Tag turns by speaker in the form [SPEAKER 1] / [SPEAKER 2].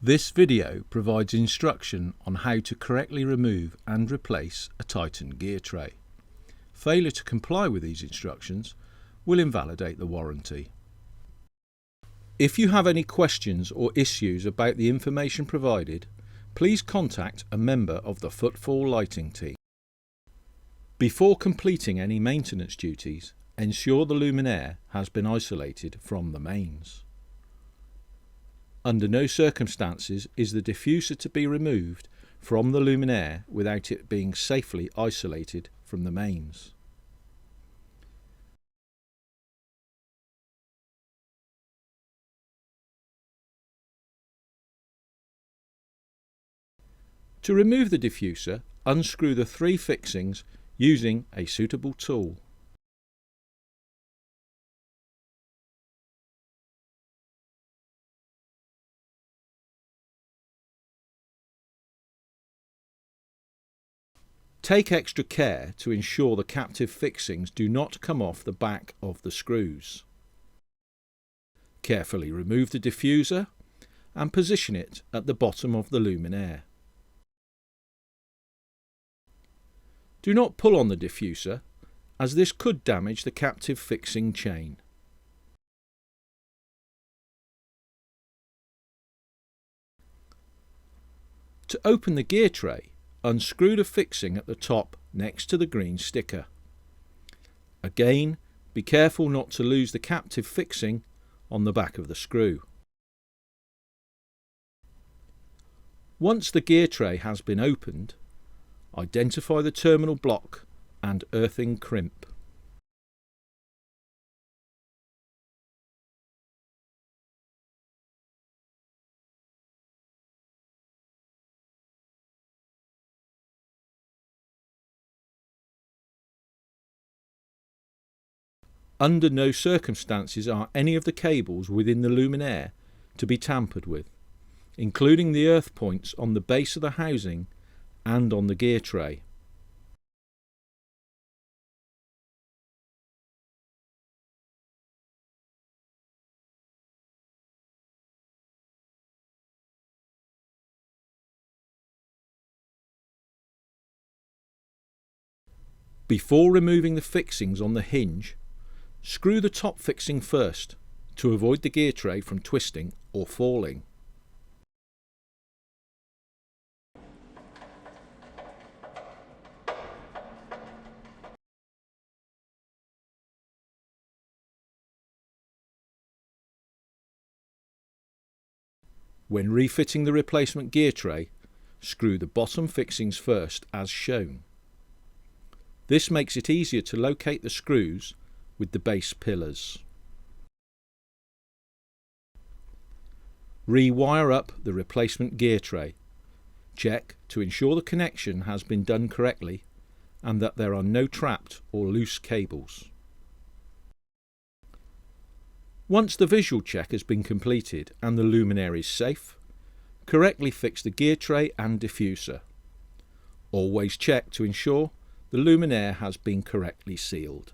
[SPEAKER 1] This video provides instruction on how to correctly remove and replace a Titan gear tray. Failure to comply with these instructions will invalidate the warranty. If you have any questions or issues about the information provided, please contact a member of the Footfall Lighting team. Before completing any maintenance duties, ensure the luminaire has been isolated from the mains. Under no circumstances is the diffuser to be removed from the luminaire without it being safely isolated from the mains. To remove the diffuser, unscrew the 3 fixings using a suitable tool. Take extra care to ensure the captive fixings do not come off the back of the screws. Carefully remove the diffuser and position it at the bottom of the luminaire. Do not pull on the diffuser, as this could damage the captive fixing chain. To open the gear tray, unscrew the fixing at the top next to the green sticker. Again, be careful not to lose the captive fixing on the back of the screw. Once the gear tray has been opened, identify the terminal block and earthing crimp. Under no circumstances are any of the cables within the luminaire to be tampered with, including the earth points on the base of the housing and on the gear tray. Before removing the fixings on the hinge, screw the top fixing first to avoid the gear tray from twisting or falling. When refitting the replacement gear tray, screw the bottom fixings first as shown. This makes it easier to locate the screws with the base pillars. Rewire up the replacement gear tray. Check to ensure the connection has been done correctly and that there are no trapped or loose cables. Once the visual check has been completed and the luminaire is safe, correctly fix the gear tray and diffuser. Always check to ensure the luminaire has been correctly sealed.